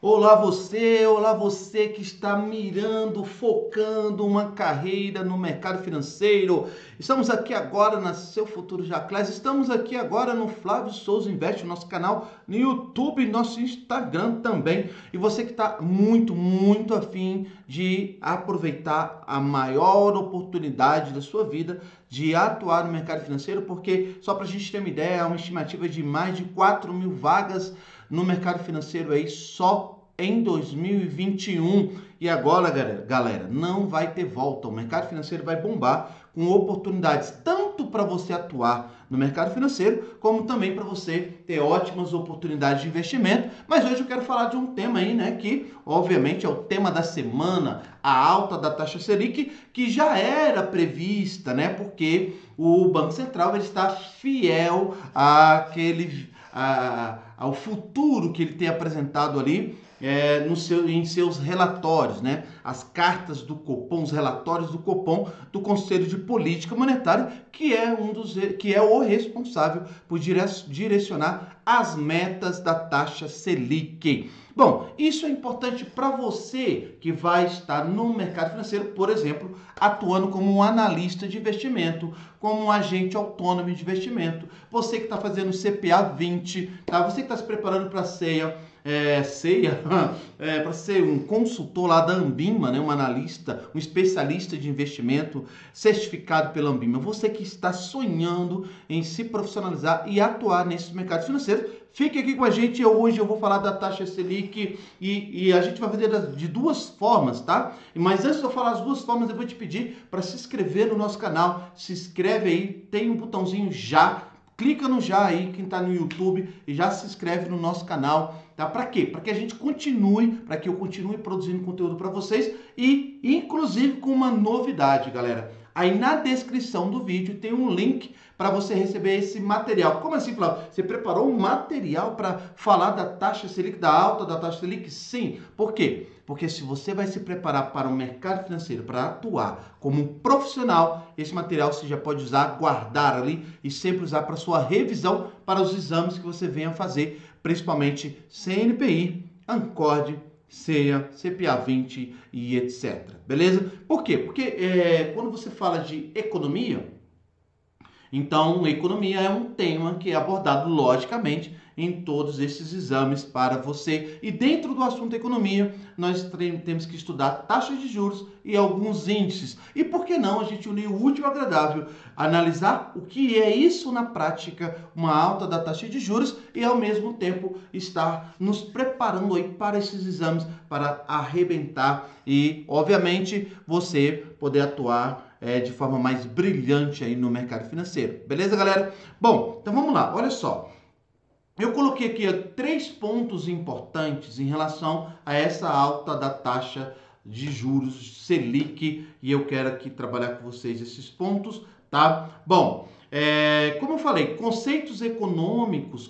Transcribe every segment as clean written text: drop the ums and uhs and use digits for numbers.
Olá você que está mirando, focando uma carreira no mercado financeiro. Estamos aqui agora na Seu Futuro Já Class, estamos aqui agora no Flávio Souza Investe, nosso canal no YouTube, nosso Instagram também. E você que está muito afim de aproveitar a maior oportunidade da sua vida de atuar no mercado financeiro, porque só para a gente ter uma ideia, há uma estimativa de mais de 4.000 vagas no mercado financeiro aí só em 2021. E agora, galera, não vai ter volta. O mercado financeiro vai bombar com oportunidades tanto para você atuar no mercado financeiro, como também para você ter ótimas oportunidades de investimento. Mas hoje eu quero falar de um tema aí, né, que obviamente é o tema da semana, a alta da taxa Selic, que já era prevista, né, porque o Banco Central ele está fiel ao futuro que ele tem apresentado ali em seus relatórios, né? As cartas do Copom, os relatórios do Copom, do Conselho de Política Monetária, que é o responsável por direcionar as metas da taxa Selic. Bom, isso é importante para você que vai estar no mercado financeiro, por exemplo, atuando como um analista de investimento, como um agente autônomo de investimento, você que está fazendo CPA 20, tá? Você que está se preparando para a ceia, para ser um consultor lá da Ambima, né? Um analista, um especialista de investimento certificado pela Ambima. Você que está sonhando em se profissionalizar e atuar nesses mercados financeiros, fique aqui com a gente. Hoje eu vou falar da taxa Selic e a gente vai fazer de duas formas, tá? Mas antes de eu falar as duas formas, eu vou te pedir para se inscrever no nosso canal. Se inscreve aí, tem um botãozinho já. Clica no já aí, quem está no YouTube, e já se inscreve no nosso canal, tá? Para quê? Para que a gente continue, para que eu continue produzindo conteúdo para vocês e, inclusive, com uma novidade, galera. Aí na descrição do vídeo tem um link para você receber esse material. Como assim, Flávio? Você preparou um material para falar da taxa Selic, da alta da taxa Selic? Sim. Por quê? Porque se você vai se preparar para o mercado financeiro, para atuar como um profissional, esse material você já pode usar, guardar ali e sempre usar para sua revisão para os exames que você venha fazer, principalmente CNPI, Ancord, CEA, CPA 20 e etc. Beleza? Por quê? Porque quando você fala de economia, então, economia é um tema que é abordado logicamente em todos esses exames para você. E dentro do assunto economia, nós temos que estudar taxas de juros e alguns índices. E por que não a gente unir o útil ao agradável, analisar o que é isso na prática, uma alta da taxa de juros e ao mesmo tempo estar nos preparando aí para esses exames, para arrebentar e, obviamente, você poder atuar de forma mais brilhante aí no mercado financeiro. Beleza, galera? Bom, então vamos lá. Olha só. Eu coloquei aqui 3 pontos importantes em relação a essa alta da taxa de juros Selic e eu quero aqui trabalhar com vocês esses pontos, tá? Bom, como eu falei, conceitos econômicos,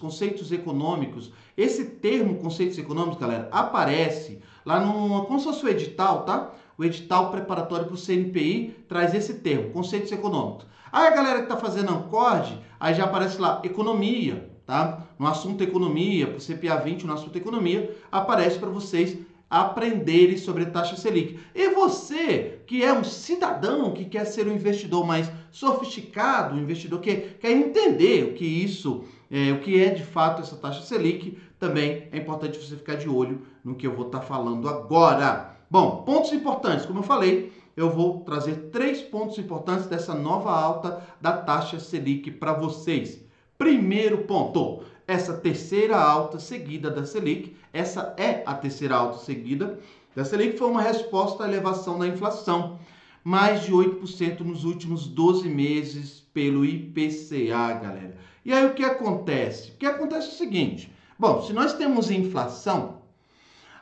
esse termo conceitos econômicos, galera, aparece lá no, como se fosse o edital, tá? O edital preparatório para o CNPI traz esse termo, conceitos econômicos. Aí a galera que está fazendo Ancord, aí já aparece lá economia, tá? No assunto economia, para o CPA 20, no assunto economia, aparece para vocês aprenderem sobre taxa Selic. E você, que é um cidadão que quer ser um investidor mais sofisticado, um investidor que quer entender o que é de fato essa taxa Selic, também é importante você ficar de olho no que eu vou estar falando agora. Bom, pontos importantes, como eu falei, eu vou trazer 3 pontos importantes dessa nova alta da taxa Selic para vocês. Primeiro ponto, essa terceira alta seguida da Selic, essa é a terceira alta seguida da Selic, foi uma resposta à elevação da inflação, mais de 8% nos últimos 12 meses pelo IPCA, galera. E aí o que acontece? O que acontece é o seguinte, bom, se nós temos inflação,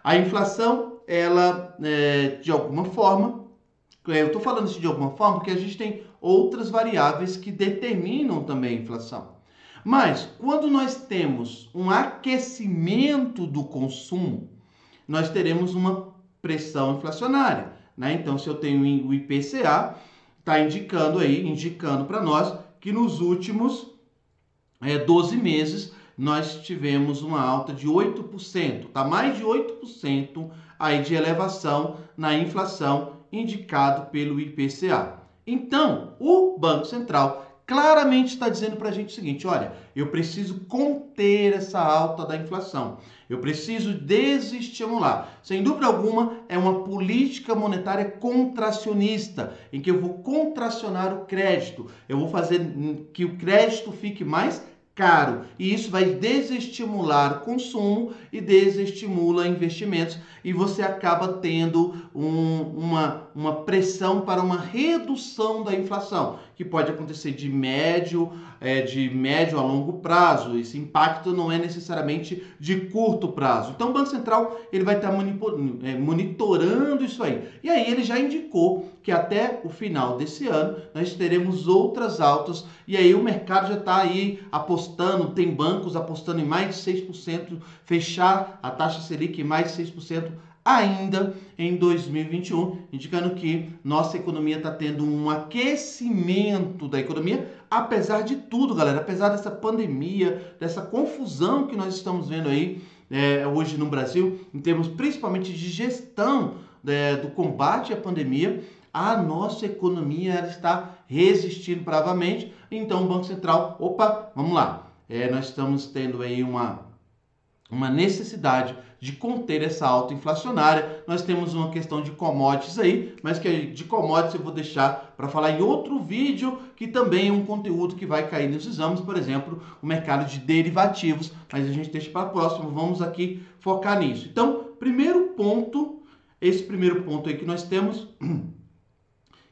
a inflação, ela, de alguma forma, eu estou falando isso de alguma forma porque a gente tem outras variáveis que determinam também a inflação. Mas, quando nós temos um aquecimento do consumo, nós teremos uma pressão inflacionária, né? Então, se eu tenho o IPCA, está indicando para nós que nos últimos 12 meses nós tivemos uma alta de 8%, tá? Mais de 8% aí de elevação na inflação indicado pelo IPCA. Então, o Banco Central claramente está dizendo para a gente o seguinte: olha, eu preciso conter essa alta da inflação, eu preciso desestimular. Sem dúvida alguma, é uma política monetária contracionista, em que eu vou contracionar o crédito, eu vou fazer que o crédito fique mais caro, e isso vai desestimular o consumo e desestimula investimentos, e você acaba tendo uma pressão para uma redução da inflação, que pode acontecer de médio a longo prazo. Esse impacto não é necessariamente de curto prazo. Então o Banco Central ele vai estar monitorando isso aí. E aí ele já indicou que até o final desse ano nós teremos outras altas, e aí o mercado já está aí apostando, tem bancos apostando em mais de 6%, fechar a taxa Selic em mais de 6% ainda em 2021, indicando que nossa economia está tendo um aquecimento da economia, apesar de tudo, galera, apesar dessa pandemia, dessa confusão que nós estamos vendo aí hoje no Brasil, em termos principalmente de gestão do combate à pandemia, a nossa economia ela está resistindo bravamente. Então o Banco Central, vamos lá, nós estamos tendo aí uma necessidade de conter essa alta inflacionária. Nós temos uma questão de commodities aí, mas que de commodities eu vou deixar para falar em outro vídeo, que também é um conteúdo que vai cair nos exames, por exemplo, o mercado de derivativos, mas a gente deixa para próximo, vamos aqui focar nisso. Então, esse primeiro ponto aí que nós temos,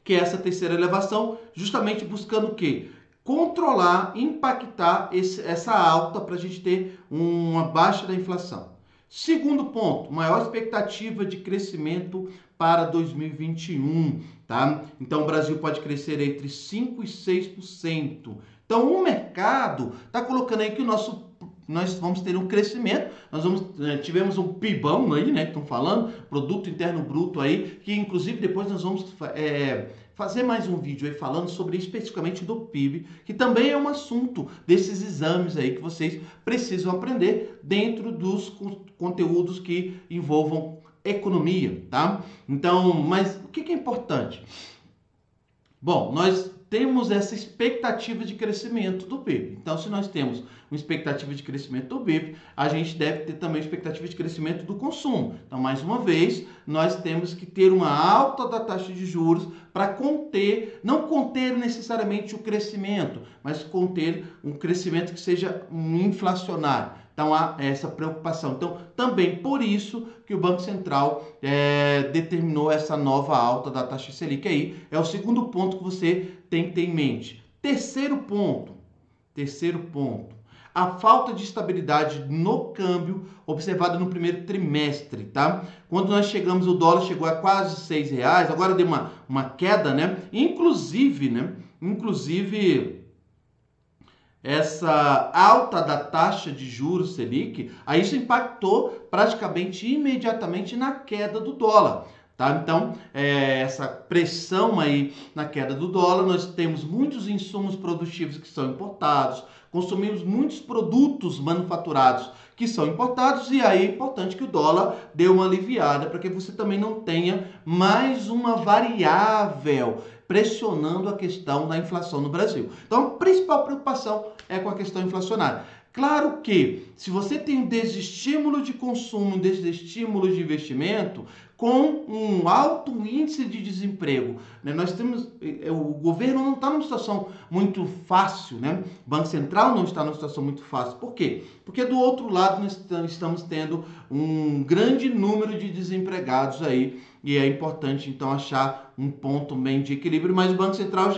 que é essa terceira elevação, justamente buscando o quê? Controlar, impactar essa alta para a gente ter uma baixa da inflação. Segundo ponto, maior expectativa de crescimento para 2021, tá? Então o Brasil pode crescer entre 5% e 6%. Então o mercado está colocando aí que nós vamos ter um crescimento, tivemos um PIBão aí, né, que estão falando, Produto Interno Bruto aí, que inclusive depois nós vamos fazer mais um vídeo aí falando sobre especificamente do PIB, que também é um assunto desses exames aí que vocês precisam aprender dentro dos conteúdos que envolvam economia, tá? Então, mas o que é importante? Bom, nós temos essa expectativa de crescimento do PIB. Então, se nós temos uma expectativa de crescimento do PIB, a gente deve ter também expectativa de crescimento do consumo. Então, mais uma vez, nós temos que ter uma alta da taxa de juros para conter, não conter necessariamente o crescimento, mas conter um crescimento que seja inflacionário. Então, há essa preocupação. Então, também por isso que o Banco Central determinou essa nova alta da taxa Selic aí. É o segundo ponto que você tem que ter em mente. Terceiro ponto, a falta de estabilidade no câmbio observada no primeiro trimestre, tá? Quando nós chegamos, o dólar chegou a quase R$6, agora deu uma queda, né? Inclusive, essa alta da taxa de juros Selic, aí isso impactou praticamente imediatamente na queda do dólar, tá? Então, essa pressão aí na queda do dólar, nós temos muitos insumos produtivos que são importados, consumimos muitos produtos manufaturados que são importados, e aí é importante que o dólar dê uma aliviada para que você também não tenha mais uma variável pressionando a questão da inflação no Brasil. Então, a principal preocupação é com a questão inflacionária. Claro que, se você tem um desestímulo de consumo, um desestímulo de investimento, com um alto índice de desemprego, né? Nós temos, o governo não está numa situação muito fácil, né? O Banco Central não está numa situação muito fácil. Por quê? Porque do outro lado nós estamos tendo um grande número de desempregados aí, e é importante então achar um ponto bem de equilíbrio, mas o Banco Central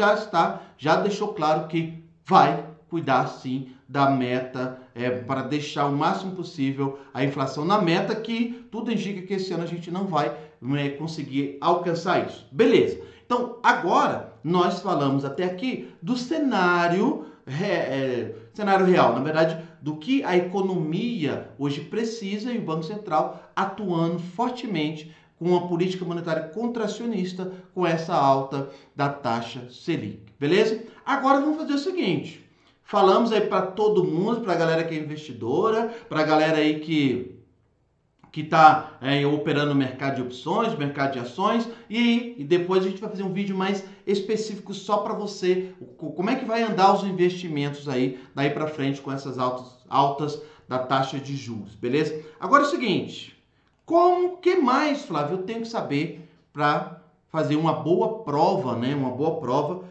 já deixou claro que vai cuidar sim da meta para deixar o máximo possível a inflação na meta, que tudo indica que esse ano a gente não vai conseguir alcançar isso. Beleza. Então, agora nós falamos até aqui do cenário real, na verdade, do que a economia hoje precisa, e o Banco Central atuando fortemente com uma política monetária contracionista com essa alta da taxa Selic. Beleza? Agora vamos fazer o seguinte. Falamos aí para todo mundo, para a galera que é investidora, para a galera aí que está operando no mercado de opções, mercado de ações, e depois a gente vai fazer um vídeo mais específico só para você, como é que vai andar os investimentos aí, daí para frente com essas altas da taxa de juros, beleza? Agora é o seguinte, que mais, Flávio, eu tenho que saber para fazer uma boa prova, né? Uma boa prova,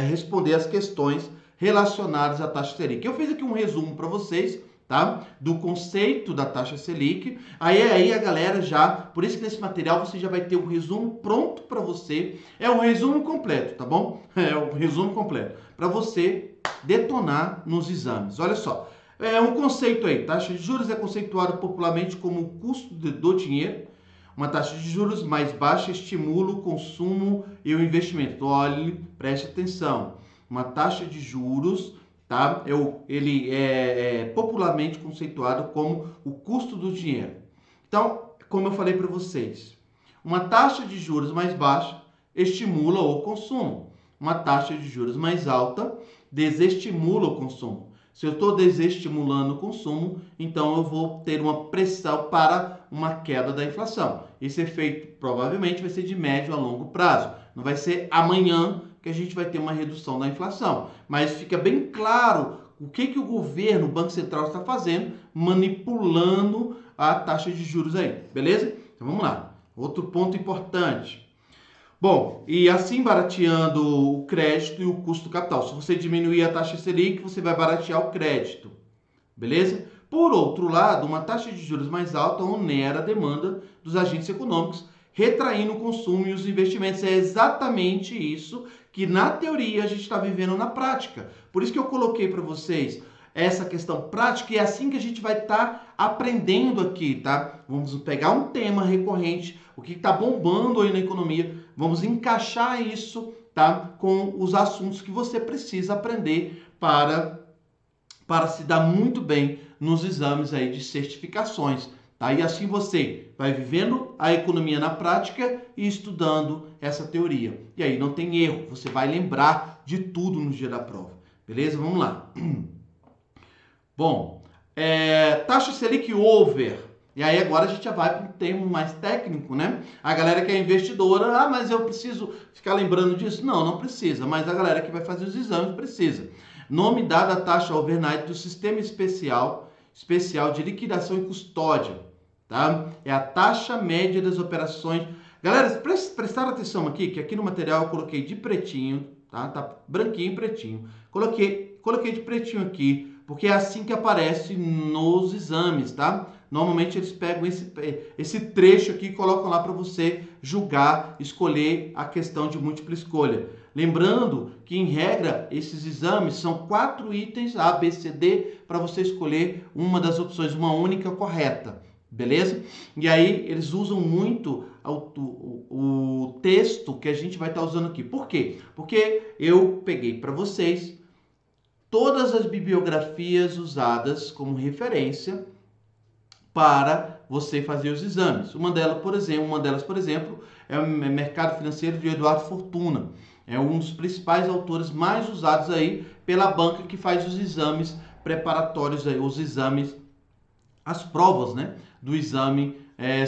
responder as questões relacionadas à taxa Selic. Eu fiz aqui um resumo para vocês, tá? Do conceito da taxa Selic. Aí a galera já, por isso que nesse material você já vai ter o resumo pronto para você. É um resumo completo, tá bom? É um resumo completo para você detonar nos exames. Olha só. É um conceito aí, taxa de juros é conceituada popularmente como o custo do dinheiro. Uma taxa de juros mais baixa estimula o consumo e o investimento. Então, olhe, preste atenção. Uma taxa de juros, tá? Ele é popularmente conceituado como o custo do dinheiro. Então, como eu falei para vocês, uma taxa de juros mais baixa estimula o consumo. Uma taxa de juros mais alta desestimula o consumo. Se eu estou desestimulando o consumo, então eu vou ter uma pressão para uma queda da inflação. Esse efeito provavelmente vai ser de médio a longo prazo. Não vai ser amanhã que a gente vai ter uma redução da inflação. Mas fica bem claro o que o governo, o Banco Central está fazendo, manipulando a taxa de juros aí. Beleza? Então vamos lá. Outro ponto importante. Bom, e assim barateando o crédito e o custo do capital. Se você diminuir a taxa Selic, você vai baratear o crédito, beleza? Por outro lado, uma taxa de juros mais alta onera a demanda dos agentes econômicos, retraindo o consumo e os investimentos. É exatamente isso que na teoria a gente está vivendo na prática. Por isso que eu coloquei para vocês essa questão prática e é assim que a gente vai estar aprendendo aqui, tá? Vamos pegar um tema recorrente, o que está bombando aí na economia, vamos encaixar isso, tá, com os assuntos que você precisa aprender para se dar muito bem nos exames aí de certificações, tá? E assim você vai vivendo a economia na prática e estudando essa teoria. E aí não tem erro, você vai lembrar de tudo no dia da prova, beleza? Vamos lá. Bom, taxa Selic over. E aí agora a gente já vai para um termo mais técnico, né? A galera que é investidora, mas eu preciso ficar lembrando disso? Não, não precisa, mas a galera que vai fazer os exames precisa. Nome dado à taxa overnight do Sistema Especial de Liquidação e Custódia, tá? É a taxa média das operações. Galera, prestaram atenção aqui, que aqui no material eu coloquei de pretinho, tá? Tá branquinho e pretinho. Coloquei de pretinho aqui, porque é assim que aparece nos exames, tá? Normalmente eles pegam esse trecho aqui e colocam lá para você julgar, escolher a questão de múltipla escolha. Lembrando que, em regra, esses exames são 4 itens, A, B, C, D, para você escolher uma das opções, uma única correta, beleza? E aí eles usam muito o texto que a gente vai estar usando aqui. Por quê? Porque eu peguei para vocês todas as bibliografias usadas como referência para você fazer os exames. Uma delas, por exemplo, é o Mercado Financeiro de Eduardo Fortuna. É um dos principais autores mais usados aí pela banca que faz os exames preparatórios, aí, os exames, as provas, né, do exame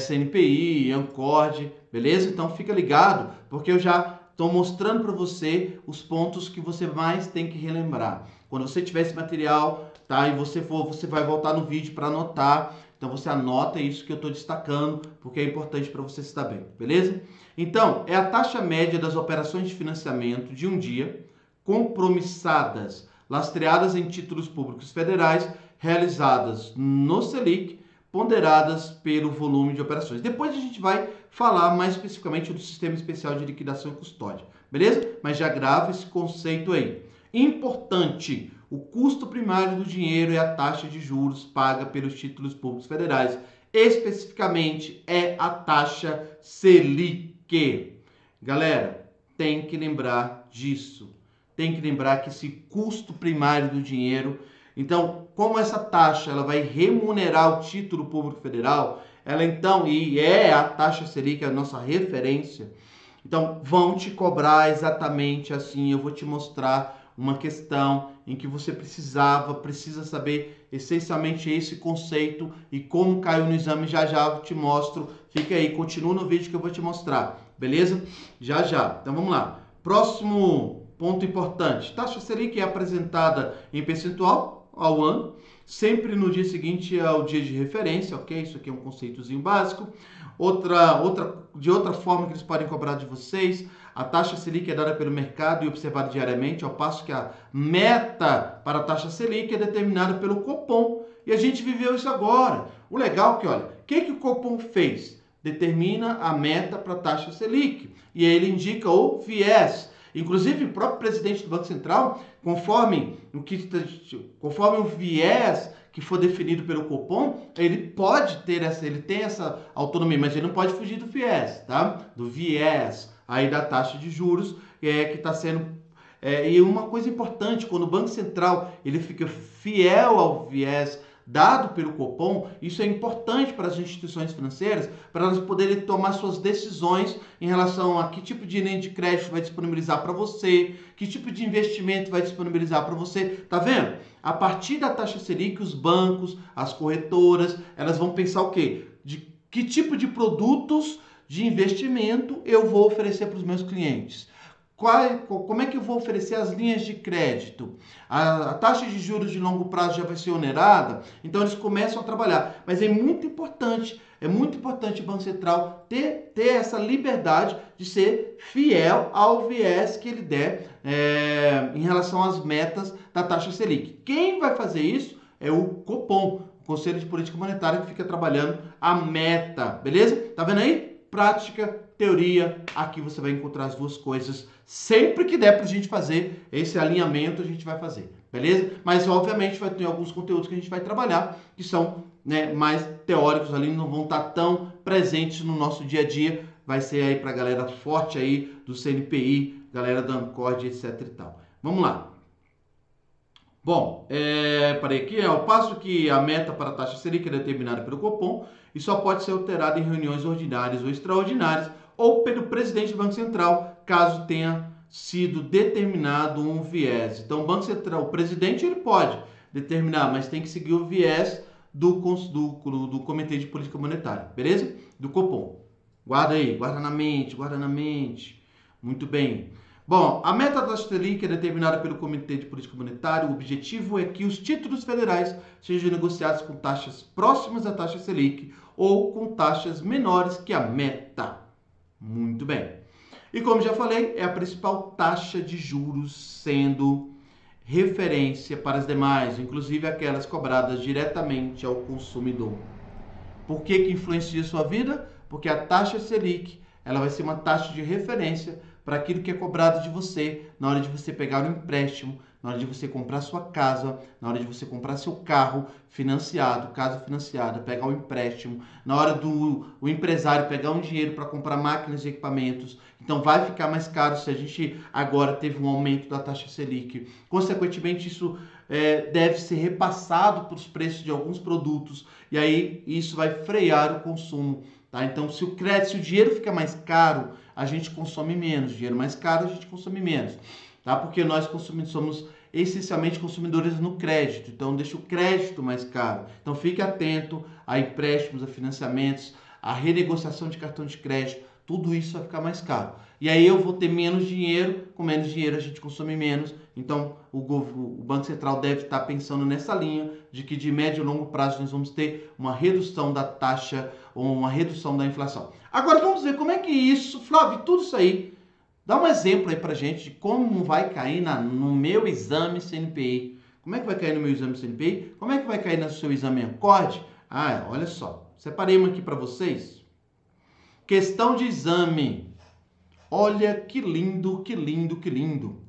CNPI, ANCORD, beleza? Então fica ligado, porque eu já estou mostrando para você os pontos que você mais tem que relembrar. Quando você tiver esse material, tá, e você vai voltar no vídeo para anotar. Então você anota isso que eu estou destacando, porque é importante para você se dar bem, beleza? Então, é a taxa média das operações de financiamento de um dia, compromissadas, lastreadas em títulos públicos federais, realizadas no Selic, ponderadas pelo volume de operações. Depois a gente vai falar mais especificamente do Sistema Especial de Liquidação e Custódia, beleza? Mas já grava esse conceito aí. Importante, o custo primário do dinheiro é a taxa de juros paga pelos títulos públicos federais. Especificamente é a taxa Selic. Galera, tem que lembrar disso. Tem que lembrar que esse custo primário do dinheiro... Então, como essa taxa ela vai remunerar o título público federal, ela então, e é a taxa Selic, a nossa referência, então vão te cobrar exatamente assim. Eu vou te mostrar uma questão em que você precisa saber essencialmente esse conceito e como caiu no exame, já já eu te mostro. Fica aí, continua no vídeo que eu vou te mostrar, beleza? Já já. Então vamos lá. Próximo ponto importante. Taxa Selic é apresentada em percentual ao ano, sempre no dia seguinte ao dia de referência, ok? Isso aqui é um conceitozinho básico. De outra forma que eles podem cobrar de vocês, a taxa Selic é dada pelo mercado e observada diariamente, ao passo que a meta para a taxa Selic é determinada pelo Copom. E a gente viveu isso agora. O legal é que, olha, o que o Copom fez? Determina a meta para a taxa Selic. E aí ele indica o viés. Inclusive, o próprio presidente do Banco Central, conforme o viés que for definido pelo Copom, ele pode ter ele tem essa autonomia, mas ele não pode fugir do viés, tá? Do viés aí da taxa de juros, que está sendo... e uma coisa importante, quando o Banco Central ele fica fiel ao viés dado pelo Copom, isso é importante para as instituições financeiras, para elas poderem tomar suas decisões em relação a que tipo de linha de crédito vai disponibilizar para você, que tipo de investimento vai disponibilizar para você. Tá vendo? A partir da taxa Selic, os bancos, as corretoras, elas vão pensar o quê? De que tipo de produtos de investimento eu vou oferecer para os meus clientes. Como é que eu vou oferecer as linhas de crédito? A taxa de juros de longo prazo já vai ser onerada, então eles começam a trabalhar. Mas é muito importante o Banco Central ter essa liberdade de ser fiel ao viés que ele der em relação às metas da taxa Selic. Quem vai fazer isso é o Copom, o Conselho de Política Monetária, que fica trabalhando a meta, beleza? Tá vendo aí? Prática, teoria, aqui você vai encontrar as duas coisas. Sempre que der pra gente fazer esse alinhamento, a gente vai fazer, beleza? Mas, obviamente, vai ter alguns conteúdos que a gente vai trabalhar, que são mais teóricos ali, não vão estar tão presentes no nosso dia a dia. Vai ser aí pra galera forte aí do CNPI, galera da Ancord, etc e tal. Vamos lá. Bom, parei aqui, ao passo que a meta para a taxa Selic é determinada pelo Copom e só pode ser alterada em reuniões ordinárias ou extraordinárias ou pelo presidente do Banco Central, caso tenha sido determinado um viés. Então, o Banco Central, o presidente, ele pode determinar, mas tem que seguir o viés do Comitê de Política Monetária, beleza? Do Copom. Guarda aí, guarda na mente. Muito bem. Bom, a meta da taxa Selic é determinada pelo Comitê de Política Monetária. O objetivo é que os títulos federais sejam negociados com taxas próximas à taxa Selic ou com taxas menores que a meta. Muito bem. E como já falei, é a principal taxa de juros, sendo referência para as demais, inclusive aquelas cobradas diretamente ao consumidor. Por que influencia a sua vida? Porque a taxa Selic ela vai ser uma taxa de referência para aquilo que é cobrado de você na hora de você pegar um empréstimo, na hora de você comprar sua casa, na hora de você comprar seu carro financiado, casa financiada, pegar um empréstimo, na hora do empresário pegar um dinheiro para comprar máquinas e equipamentos. Então vai ficar mais caro se a gente agora teve um aumento da taxa Selic. Consequentemente, isso deve ser repassado para os preços de alguns produtos e aí isso vai frear o consumo. Tá? Então, se o dinheiro fica mais caro, a gente consome menos. Dinheiro mais caro, a gente consome menos. Tá? Porque nós somos essencialmente consumidores no crédito. Então, deixa o crédito mais caro. Então, fique atento a empréstimos, a financiamentos, a renegociação de cartão de crédito. Tudo isso vai ficar mais caro. E aí eu vou ter menos dinheiro, com menos dinheiro a gente consome menos. Então o Banco Central deve estar pensando nessa linha de que de médio e longo prazo nós vamos ter uma redução da taxa ou uma redução da inflação. Agora vamos ver como é que isso, Flávio, tudo isso aí, dá um exemplo aí pra gente de como vai cair no meu exame CNPI. Como é que vai cair no meu exame CNPI? Como é que vai cair no seu exame Ancord? Olha só, separei uma aqui para vocês. Questão de exame. Olha que lindo, que lindo, que lindo.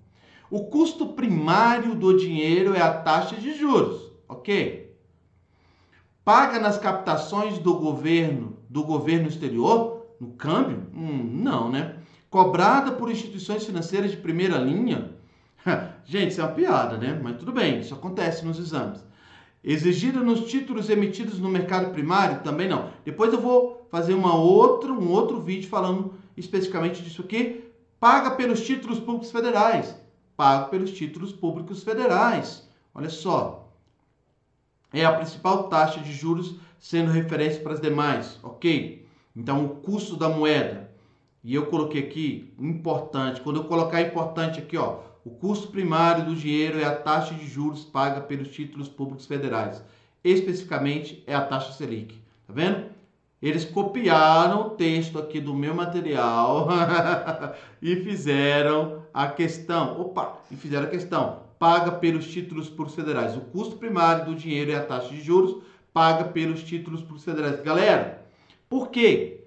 O custo primário do dinheiro é a taxa de juros, ok? Paga nas captações do governo exterior, no câmbio? Não, né? Cobrada por instituições financeiras de primeira linha? Gente, isso é uma piada, né? Mas tudo bem, isso acontece nos exames. Exigida nos títulos emitidos no mercado primário? Também não. Depois eu vou fazer um outro vídeo falando especificamente disso aqui. Paga pelos títulos públicos federais. pago pelos títulos públicos federais. Olha só, é a principal taxa de juros sendo referência para as demais, ok? Então, o custo da moeda, e eu coloquei aqui, importante, quando eu colocar importante aqui, ó, o custo primário do dinheiro é a taxa de juros paga pelos títulos públicos federais. Especificamente, é a taxa Selic, tá vendo? Eles copiaram o texto aqui do meu material e fizeram a questão. Paga pelos títulos públicos federais. O custo primário do dinheiro é a taxa de juros paga pelos títulos públicos federais. Galera, por quê?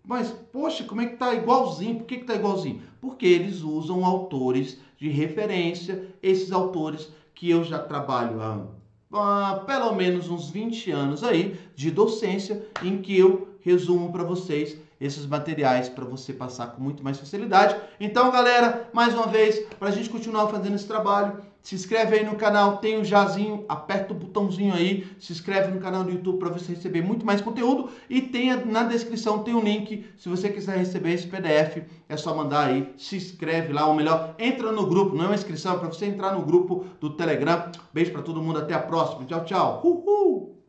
Mas, poxa, como é que tá igualzinho? Por que tá igualzinho? Porque eles usam autores de referência, esses autores que eu já trabalho há pelo menos uns 20 anos aí de docência, em que eu resumo para vocês esses materiais para você passar com muito mais facilidade. Então, galera, mais uma vez, para a gente continuar fazendo esse trabalho, se inscreve aí no canal, tem o jazinho, aperta o botãozinho aí, se inscreve no canal do YouTube para você receber muito mais conteúdo e na descrição tem um link, se você quiser receber esse PDF, é só mandar aí, se inscreve lá, ou melhor, entra no grupo, não é uma inscrição, é para você entrar no grupo do Telegram. Beijo para todo mundo, até a próxima, tchau, tchau. Uhul!